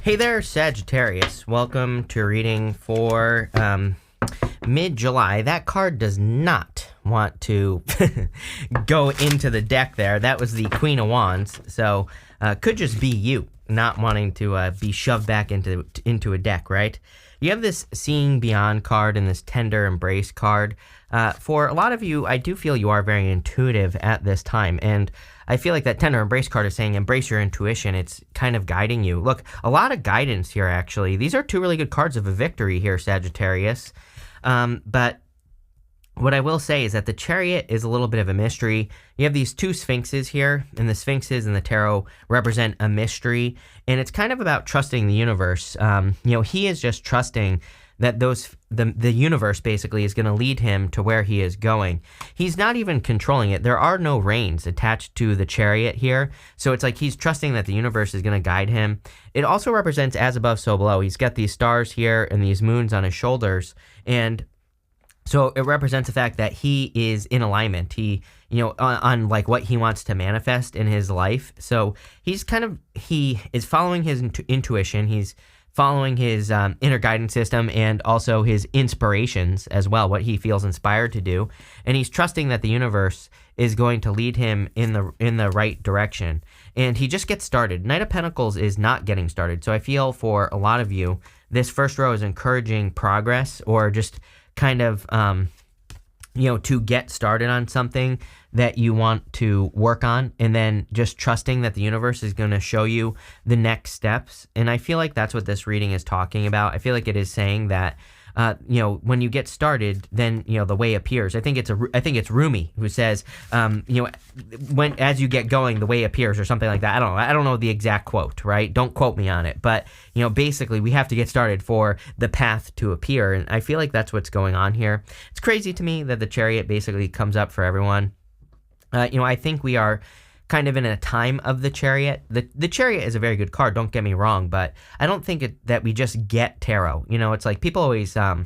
Hey there, Sagittarius. Welcome to reading for mid-July. That card does not want to go into the deck there. That was the Queen of Wands, so could just be you not wanting to be shoved back into a deck, right? You have this Seeing Beyond card and this Tender Embrace card. For a lot of you, I do feel you are very intuitive at this time, and I feel like that Tender Embrace card is saying embrace your intuition. It's kind of guiding you. Look, a lot of guidance here, actually. These are two really good cards of a victory here, Sagittarius. But what I will say is that the Chariot is a little bit of a mystery. You have these two Sphinxes here, and the Sphinxes and the Tarot represent a mystery, and it's kind of about trusting the universe. He is just trusting that the universe basically is going to lead him to where he is going. He's not even controlling it. There are no reins attached to the Chariot here, so it's like he's trusting that the universe is going to guide him. It also represents as above, so below. He's got these stars here and these moons on his shoulders, and so it represents the fact that he is in alignment. He, on like what he wants to manifest in his life. So he is following his intuition. He's following his inner guidance system and also his inspirations as well, what he feels inspired to do. And he's trusting that the universe is going to lead him in the right direction. And he just gets started. Knight of Pentacles is not getting started. So I feel for a lot of you, this first row is encouraging progress or just kind of, to get started on something that you want to work on, and then just trusting that the universe is going to show you the next steps. And I feel like that's what this reading is talking about. I feel like it is saying that, when you get started, then, the way appears. I think it's Rumi who says, as you get going, the way appears, or something like that. I don't know the exact quote, right? Don't quote me on it. But, basically we have to get started for the path to appear. And I feel like that's what's going on here. It's crazy to me that the Chariot basically comes up for everyone. I think we are kind of in a time of the Chariot. The Chariot is a very good card, don't get me wrong, but I don't think that we just get tarot. It's like people always, I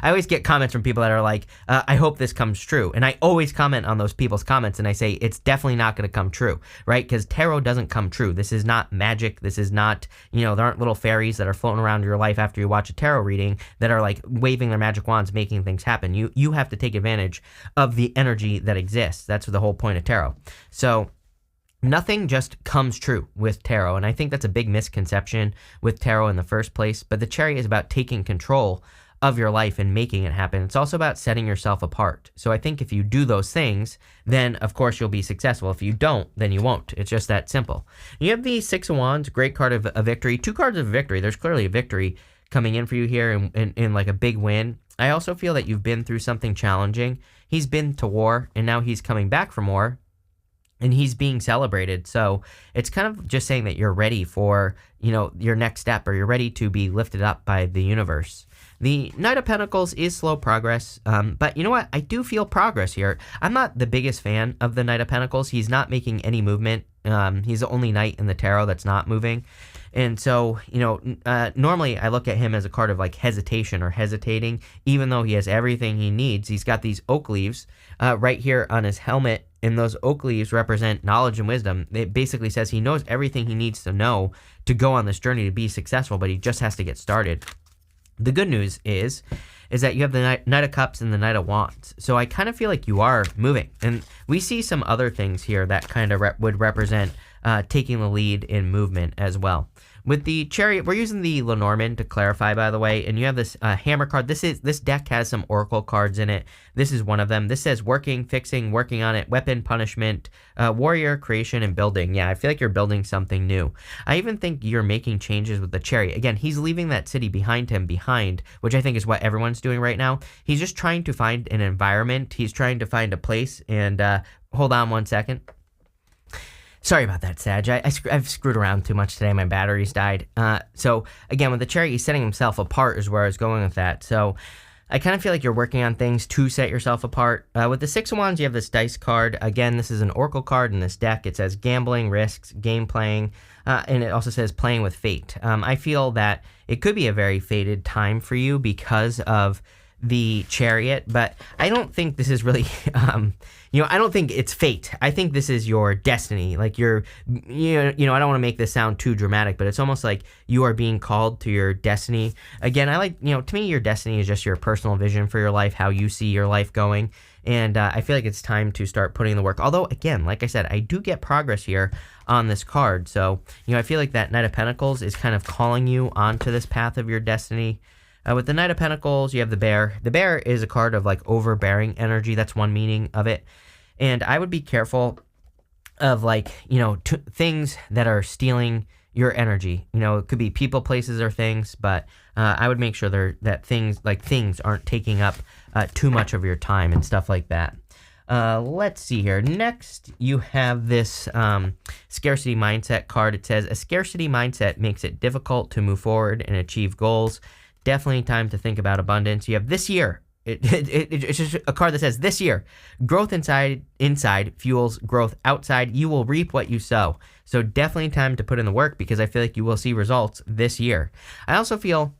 always get comments from people that are like, I hope this comes true. And I always comment on those people's comments and I say, it's definitely not going to come true, right? Because tarot doesn't come true. This is not magic. This is not, there aren't little fairies that are floating around your life after you watch a tarot reading that are like waving their magic wands, making things happen. You have to take advantage of the energy that exists. That's the whole point of tarot. So nothing just comes true with tarot. And I think that's a big misconception with tarot in the first place. But the Chariot is about taking control of your life and making it happen. It's also about setting yourself apart. So I think if you do those things, then of course you'll be successful. If you don't, then you won't. It's just that simple. You have the Six of Wands, great card of a victory. Two cards of victory. There's clearly a victory coming in for you here in like a big win. I also feel that you've been through something challenging. He's been to war and now he's coming back from war. And he's being celebrated. So it's kind of just saying that you're ready for, your next step, or you're ready to be lifted up by the universe. The Knight of Pentacles is slow progress, but you know what? I do feel progress here. I'm not the biggest fan of the Knight of Pentacles. He's not making any movement. He's the only knight in the tarot that's not moving. And so, normally I look at him as a card of like hesitation or hesitating, even though he has everything he needs. He's got these oak leaves right here on his helmet, and those oak leaves represent knowledge and wisdom. It basically says he knows everything he needs to know to go on this journey to be successful, but he just has to get started. The good news is that you have the Knight of Cups and the Knight of Wands. So I kind of feel like you are moving. And we see some other things here that kind of would represent taking the lead in movement as well. With the Chariot, we're using the Lenormand to clarify, by the way, and you have this Hammer card. This deck has some Oracle cards in it. This is one of them. This says working, fixing, working on it, weapon, punishment, warrior, creation, and building. Yeah, I feel like you're building something new. I even think you're making changes with the Chariot. Again, he's leaving that city behind him, which I think is what everyone's doing right now. He's just trying to find an environment. He's trying to find a place, and hold on one second. Sorry about that, Sag. I've screwed around too much today. My batteries died. So, again, with the Chariot, he's setting himself apart is where I was going with that. So, I kind of feel like you're working on things to set yourself apart. With the Six of Wands, you have this dice card. Again, this is an Oracle card in this deck. It says gambling, risks, game playing, and it also says playing with fate. I feel that it could be a very fated time for you because of the Chariot, but I don't think this is really, I don't think it's fate. I think this is your destiny. Like I don't want to make this sound too dramatic, but it's almost like you are being called to your destiny. Again, to me, your destiny is just your personal vision for your life, how you see your life going. And I feel like it's time to start putting in the work. Although, again, like I said, I do get progress here on this card. So, I feel like that Knight of Pentacles is kind of calling you onto this path of your destiny. With the Knight of Pentacles, you have the Bear. The Bear is a card of like overbearing energy. That's one meaning of it. And I would be careful of things that are stealing your energy. It could be people, places, or things, but I would make sure that things aren't taking up too much of your time and stuff like that. Let's see here. Next, you have this scarcity mindset card. It says, a scarcity mindset makes it difficult to move forward and achieve goals. Definitely time to think about abundance. You have this year. It's just a card that says this year, growth inside fuels growth outside. You will reap what you sow. So definitely time to put in the work, because I feel like you will see results this year. I also feel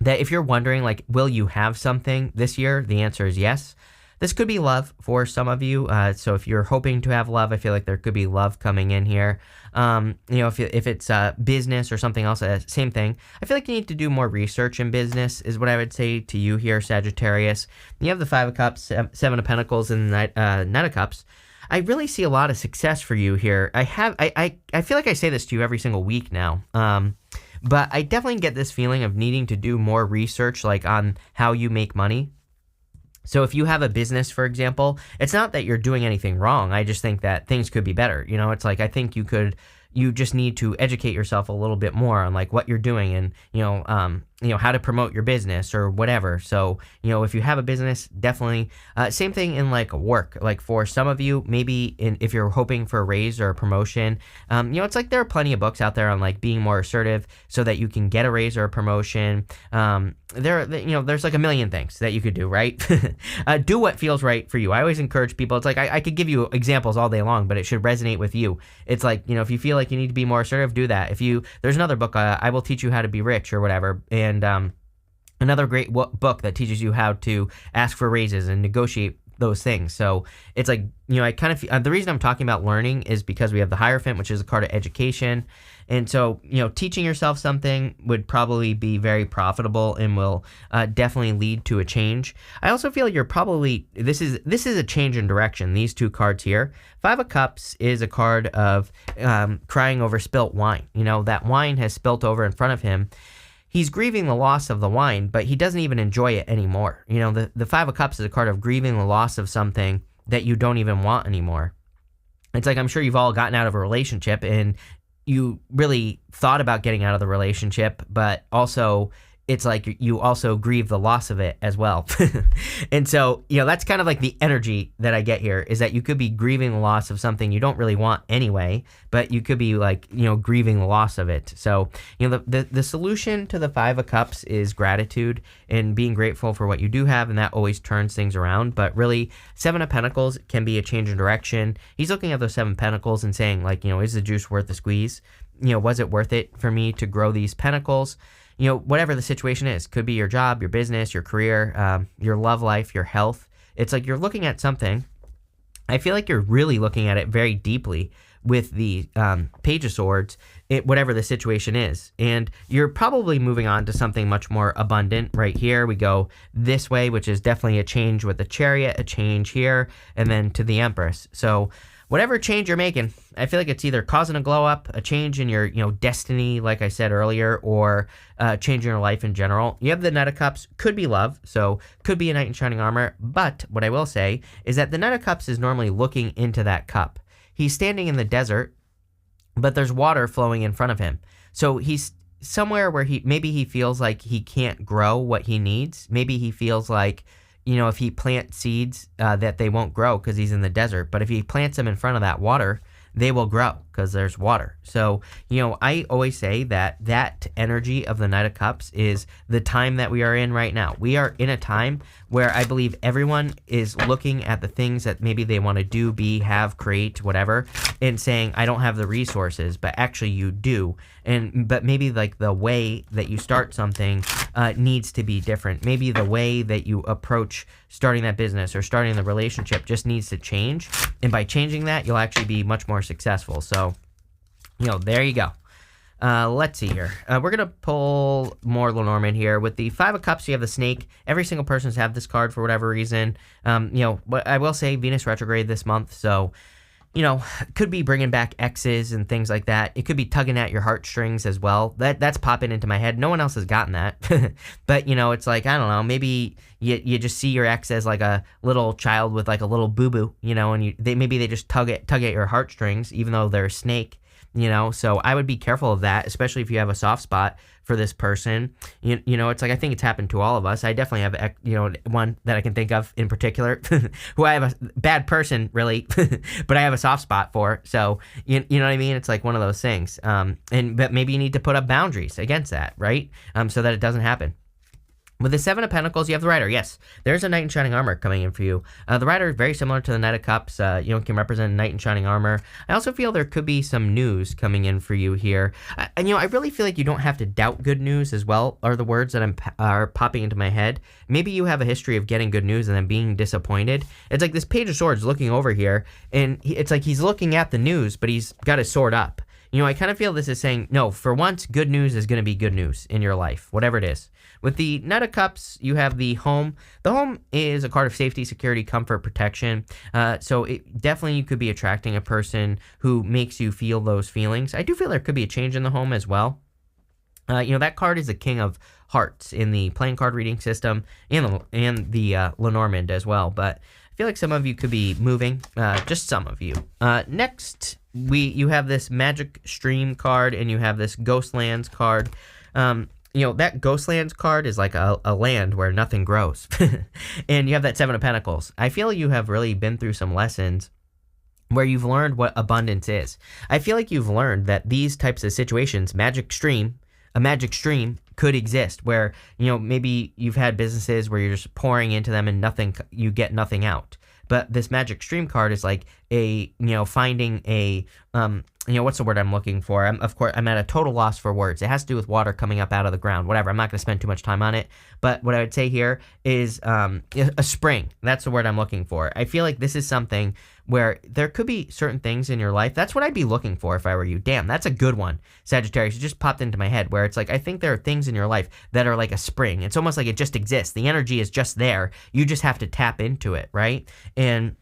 that if you're wondering, will you have something this year? The answer is yes. This could be love for some of you. So if you're hoping to have love, I feel like there could be love coming in here. If it's business or something else, same thing. I feel like you need to do more research in business is what I would say to you here, Sagittarius. You have the Five of Cups, Seven of Pentacles, and the Knight of Cups. I really see a lot of success for you here. I feel like I say this to you every single week now. But I definitely get this feeling of needing to do more research, on how you make money. So if you have a business, for example, it's not that you're doing anything wrong. I just think that things could be better. It's I think you just need to educate yourself a little bit more on what you're doing and, how to promote your business or whatever. So, if you have a business, definitely, same thing in work. For some of you, maybe if you're hoping for a raise or a promotion, it's there are plenty of books out there on being more assertive so that you can get a raise or a promotion. There's a million things that you could do, right? Do what feels right for you. I always encourage people. It's I could give you examples all day long, but it should resonate with you. It's if you feel like you need to be more assertive, do that. There's another book, I Will Teach You How to Be Rich or whatever. And another great book that teaches you how to ask for raises and negotiate those things. So it's I kind of the reason I'm talking about learning is because we have the Hierophant, which is a card of education. And so, teaching yourself something would probably be very profitable and will definitely lead to a change. I also feel you're probably, this is a change in direction, these two cards here. Five of Cups is a card of crying over spilt wine. That wine has spilt over in front of him. He's grieving the loss of the wine, but he doesn't even enjoy it anymore. The Five of Cups is a card of grieving the loss of something that you don't even want anymore. It's I'm sure you've all gotten out of a relationship and you really thought about getting out of the relationship, but also it's you also grieve the loss of it as well. And so, that's kind of the energy that I get here is that you could be grieving the loss of something you don't really want anyway, but you could be grieving the loss of it. So, the solution to the Five of Cups is gratitude and being grateful for what you do have, and that always turns things around. But really, Seven of Pentacles can be a change in direction. He's looking at those Seven Pentacles and saying is the juice worth the squeeze? Was it worth it for me to grow these pentacles? Whatever the situation is, could be your job, your business, your career, your love life, your health. It's you're looking at something. I feel like you're really looking at it very deeply with the Page of Swords, whatever the situation is. And you're probably moving on to something much more abundant right here. We go this way, which is definitely a change with the Chariot, a change here, and then to the Empress. So whatever change you're making, I feel like it's either causing a glow up, a change in your, destiny, like I said earlier, or a change in your life in general. You have the Knight of Cups, could be love, so could be a knight in shining armor. But what I will say is that the Knight of Cups is normally looking into that cup. He's standing in the desert, but there's water flowing in front of him. So he's somewhere where maybe he feels like he can't grow what he needs. Maybe he feels like, if he plants seeds that they won't grow because he's in the desert. But if he plants them in front of that water, they will grow because there's water. So, I always say that energy of the Knight of Cups is the time that we are in right now. We are in a time where I believe everyone is looking at the things that maybe they want to do, be, have, create, whatever, and saying, I don't have the resources, but actually you do. But maybe like the way that you start something needs to be different. Maybe the way that you approach starting that business or starting the relationship just needs to change. And by changing that, you'll actually be much more successful. So, there you go. Let's see here. We're going to pull more Lenormand here. With the Five of Cups, you have the snake. Every single person's have this card for whatever reason. But I will say Venus retrograde this month, so could be bringing back exes and things like that. It could be tugging at your heartstrings as well. That's popping into my head. No one else has gotten that. But, it's like, I don't know, maybe you just see your ex as like a little child with like a little boo-boo, and maybe they just tug at your heartstrings, even though they're a snake. So I would be careful of that, especially if you have a soft spot for this person. It's like, I think it's happened to all of us. I definitely have, one that I can think of in particular who I have a bad person really, but I have a soft spot for. So, you know what I mean? It's like one of those things. But maybe you need to put up boundaries against that, right? So that it doesn't happen. With the Seven of Pentacles, you have the Rider. Yes, there's a Knight in Shining Armor coming in for you. The Rider is very similar to the Knight of Cups. Can represent a Knight in Shining Armor. I also feel there could be some news coming in for you here. I really feel like you don't have to doubt good news as well, are the words that are popping into my head. Maybe you have a history of getting good news and then being disappointed. It's like this Page of Swords looking over here, and it's like he's looking at the news, but he's got his sword up. I kind of feel this is saying, no, for once, good news is going to be good news in your life, whatever it is. With the Knight of Cups, you have the Home. The Home is a card of safety, security, comfort, protection. So definitely you could be attracting a person who makes you feel those feelings. I do feel there could be a change in the Home as well. That card is the King of Hearts in the playing card reading system and the Lenormand as well. But I feel like some of you could be moving, just some of you. Next, you have this Magic Stream card and you have this Ghostlands card. That Ghostlands card is like a land where nothing grows. And you have that Seven of Pentacles. I feel you have really been through some lessons where you've learned what abundance is. I feel like you've learned that these types of situations, a magic stream could exist where, maybe you've had businesses where you're just pouring into them and you get nothing out. But this Magic Stream card is like finding a, what's the word I'm looking for? I'm at a total loss for words. It has to do with water coming up out of the ground, whatever. I'm not going to spend too much time on it. But what I would say here is a spring. That's the word I'm looking for. I feel like this is something where there could be certain things in your life. That's what I'd be looking for if I were you. Damn, that's a good one, Sagittarius. It just popped into my head where it's like, I think there are things in your life that are like a spring. It's almost like it just exists. The energy is just there. You just have to tap into it, right? And,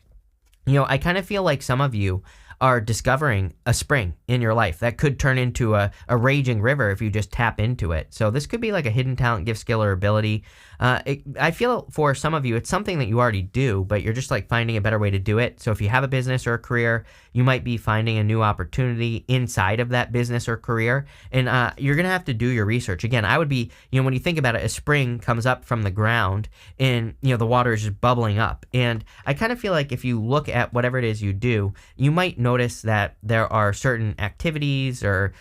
I kind of feel like some of you are discovering a spring in your life that could turn into a raging river if you just tap into it. So this could be like a hidden talent, gift, skill, or ability. I feel for some of you, it's something that you already do, but you're just like finding a better way to do it. So if you have a business or a career, you might be finding a new opportunity inside of that business or career. And you're going to have to do your research. Again, I would be, when you think about it, a spring comes up from the ground and, the water is just bubbling up. And I kind of feel like if you look at whatever it is you do, you might notice that there are certain activities or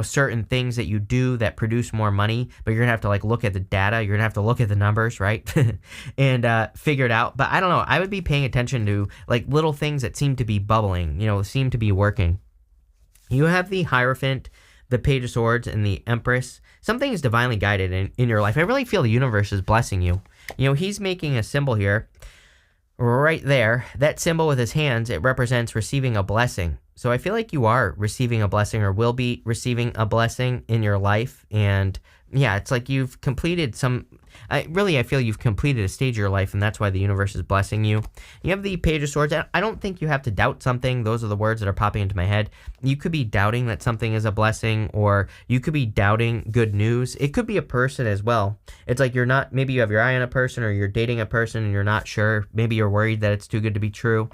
certain things that you do that produce more money, but you're gonna have to like look at the data, you're gonna have to look at the numbers, right? And figure it out. But I don't know, I would be paying attention to like little things that seem to be bubbling, seem to be working. You have the Hierophant, the Page of Swords, and the Empress. Something is divinely guided in your life. I really feel the universe is blessing you. He's making a symbol here right there. That symbol with his hands, it represents receiving a blessing. So I feel like you are receiving a blessing or will be receiving a blessing in your life. And yeah, it's like you've completed I feel you've completed a stage of your life, and that's why the universe is blessing you. You have the Page of Swords. I don't think you have to doubt something. Those are the words that are popping into my head. You could be doubting that something is a blessing, or you could be doubting good news. It could be a person as well. It's like maybe you have your eye on a person, or you're dating a person and you're not sure. Maybe you're worried that it's too good to be true.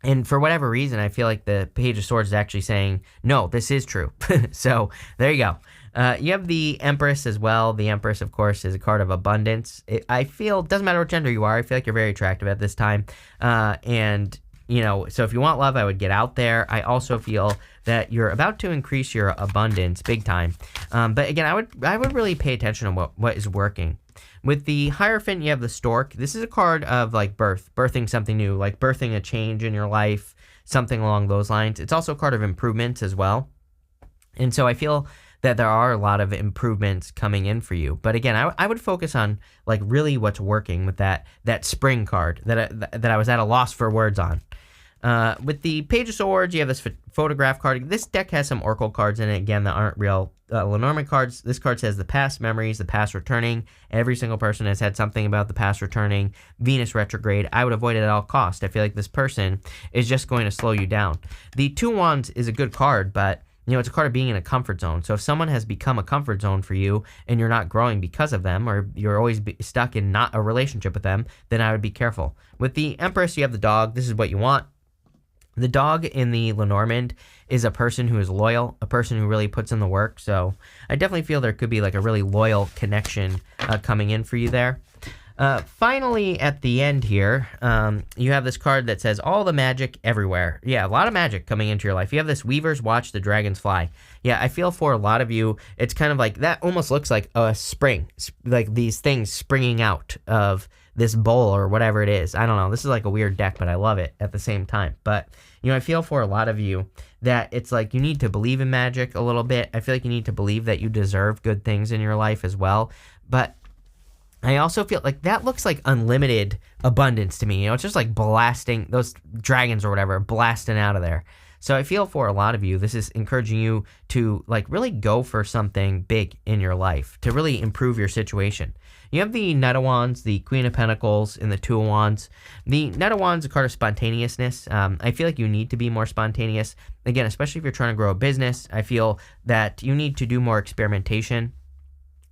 And for whatever reason, I feel like the Page of Swords is actually saying, no, this is true. So there you go. You have the Empress as well. The Empress, of course, is a card of abundance. I feel, doesn't matter what gender you are, I feel like you're very attractive at this time. And so if you want love, I would get out there. I also feel that you're about to increase your abundance big time. But again, I would really pay attention to what is working. With the Hierophant, you have the Stork. This is a card of like birthing something new, like birthing a change in your life, something along those lines. It's also a card of improvements as well. And so I feel that there are a lot of improvements coming in for you. But again, I would focus on like really what's working with that Spring card that I was at a loss for words on. With the Page of Swords, you have this photograph card. This deck has some Oracle cards in it, again, that aren't real Lenormand cards. This card says the past memories, the past returning. Every single person has had something about the past returning. Venus retrograde. I would avoid it at all costs. I feel like this person is just going to slow you down. The Two of Wands is a good card, but it's a card of being in a comfort zone. So if someone has become a comfort zone for you and you're not growing because of them, or you're always stuck in not a relationship with them, then I would be careful. With the Empress, you have the Dog. This is what you want. The Dog in the Lenormand is a person who is loyal, a person who really puts in the work. So I definitely feel there could be like a really loyal connection coming in for you there. Finally, at the end here, you have this card that says all the magic everywhere. Yeah, a lot of magic coming into your life. You have this Weaver's Watch the Dragons Fly. Yeah, I feel for a lot of you, it's kind of like that almost looks like a spring, like these things springing out of this bowl or whatever it is. I don't know. This is like a weird deck, but I love it at the same time. But, I feel for a lot of you that it's like you need to believe in magic a little bit. I feel like you need to believe that you deserve good things in your life as well. But I also feel like that looks like unlimited abundance to me. It's just like blasting those dragons or whatever, blasting out of there. So I feel for a lot of you, this is encouraging you to like really go for something big in your life, to really improve your situation. You have the Knight of Wands, the Queen of Pentacles, and the Two of Wands. The Knight of Wands is a card of spontaneousness. I feel like you need to be more spontaneous. Again, especially if you're trying to grow a business, I feel that you need to do more experimentation.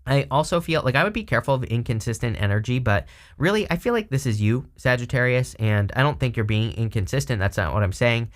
I also feel like I would be careful of inconsistent energy, but really, I feel like this is you, Sagittarius, and I don't think you're being inconsistent. That's not what I'm saying.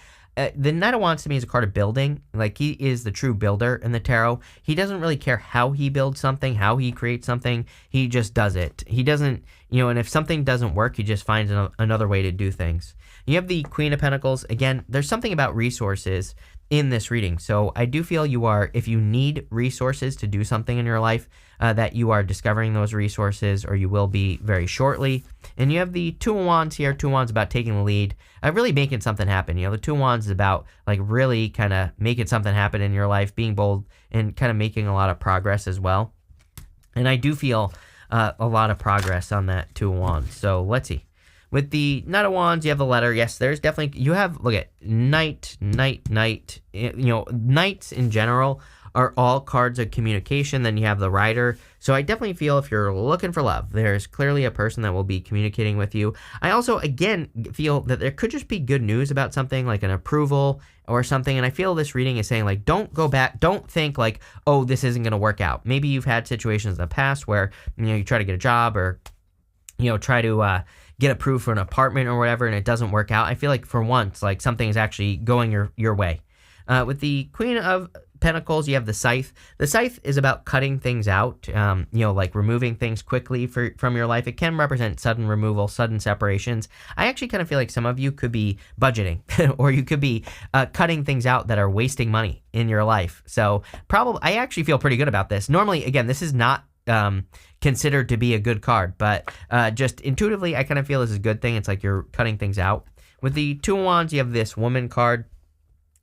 The Knight of Wands to me is a card of building. Like, he is the true builder in the tarot. He doesn't really care how he builds something, how he creates something. He just does it. He doesn't, and if something doesn't work, he just finds another way to do things. You have the Queen of Pentacles. Again, there's something about resources in this reading. So I do feel if you need resources to do something in your life, that you are discovering those resources, or you will be very shortly. And you have the Two of Wands here. Two of Wands about taking the lead, really making something happen. The Two of Wands is about like really kind of making something happen in your life, being bold, and kind of making a lot of progress as well. And I do feel a lot of progress on that Two of Wands. So let's see. With the Knight of Wands, you have the letter. Yes, there's definitely, you have, look at Knight. Knights in general are all cards of communication. Then you have the Rider. So I definitely feel if you're looking for love, there's clearly a person that will be communicating with you. I also, again, feel that there could just be good news about something, like an approval or something. And I feel this reading is saying, like, don't go back. Don't think like, oh, this isn't going to work out. Maybe you've had situations in the past where, you try to get a job, or, try to get approved for an apartment or whatever, and it doesn't work out. I feel like for once, like, something is actually going your way. With the Queen of Pentacles, you have the Scythe. The Scythe is about cutting things out, like removing things quickly from your life. It can represent sudden removal, sudden separations. I actually kind of feel like some of you could be budgeting, or you could be cutting things out that are wasting money in your life. So I actually feel pretty good about this. Normally, again, this is not considered to be a good card, but just intuitively, I kind of feel this is a good thing. It's like you're cutting things out. With the Two of Wands, you have this Woman card.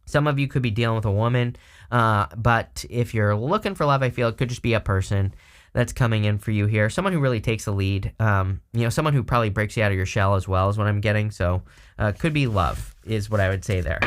Some of you could be dealing with a woman, but if you're looking for love, I feel it could just be a person that's coming in for you here. Someone who really takes the lead, someone who probably breaks you out of your shell as well, is what I'm getting. So could be love is what I would say there.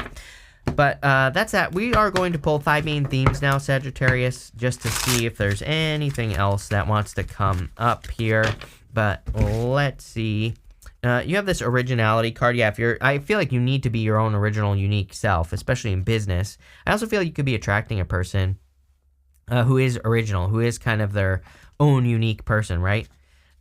But that's that. We are going to pull 5 main themes now, Sagittarius, just to see if there's anything else that wants to come up here. But let's see. You have this originality card. Yeah, I feel like you need to be your own original, unique self, especially in business. I also feel like you could be attracting a person who is original, who is kind of their own unique person, right?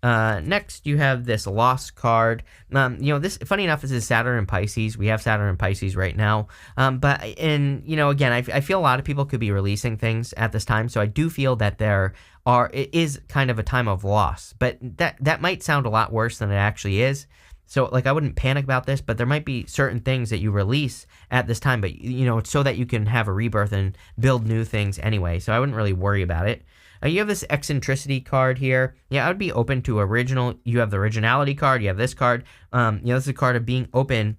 Next, you have this Lost card. This, funny enough, this is Saturn and Pisces. We have Saturn and Pisces right now. Again, I feel a lot of people could be releasing things at this time. So I do feel that it is kind of a time of loss, but that might sound a lot worse than it actually is. So, like, I wouldn't panic about this, but there might be certain things that you release at this time, but, it's so that you can have a rebirth and build new things anyway. So I wouldn't really worry about it. You have this eccentricity card here. Yeah, I would be open to original. You have the originality card. You have this card. This is a card of being open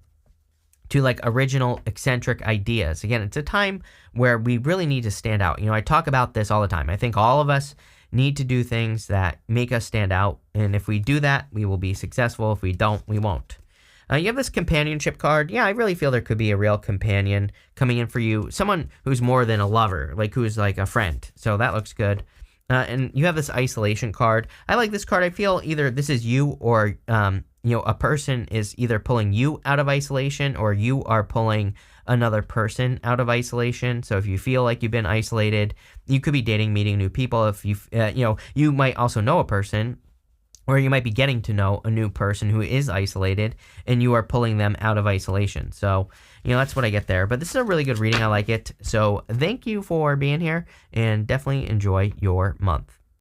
to like original eccentric ideas. Again, it's a time where we really need to stand out. I talk about this all the time. I think all of us need to do things that make us stand out. And if we do that, we will be successful. If we don't, we won't. You have this companionship card. Yeah, I really feel there could be a real companion coming in for you. Someone who's more than a lover, like who's like a friend. So that looks good. And you have this isolation card. I like this card. I feel either this is you or, a person is either pulling you out of isolation or you are pulling another person out of isolation. So if you feel like you've been isolated, you could be dating, meeting new people. If you might also know a person, or you might be getting to know a new person who is isolated and you are pulling them out of isolation. So, that's what I get there. But this is a really good reading. I like it. So thank you for being here and definitely enjoy your month.